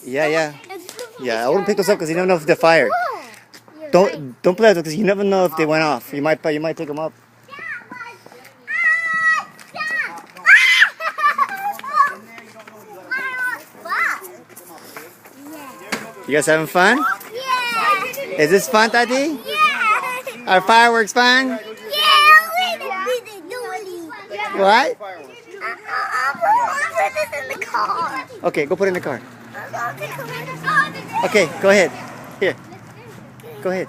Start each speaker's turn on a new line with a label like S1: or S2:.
S1: Yeah, yeah. Yeah, I wouldn't pick those up because you never know if they're fired. Don't play with them because you never know if they went off. You might pick them up. You guys having fun?
S2: Yeah.
S1: Is this fun, Daddy?
S2: Yeah.
S1: Are fireworks fun?
S2: Yeah.
S1: What?
S2: I'll put this in the car.
S1: Okay, go put it in the car. Okay, go ahead. Here. Go ahead.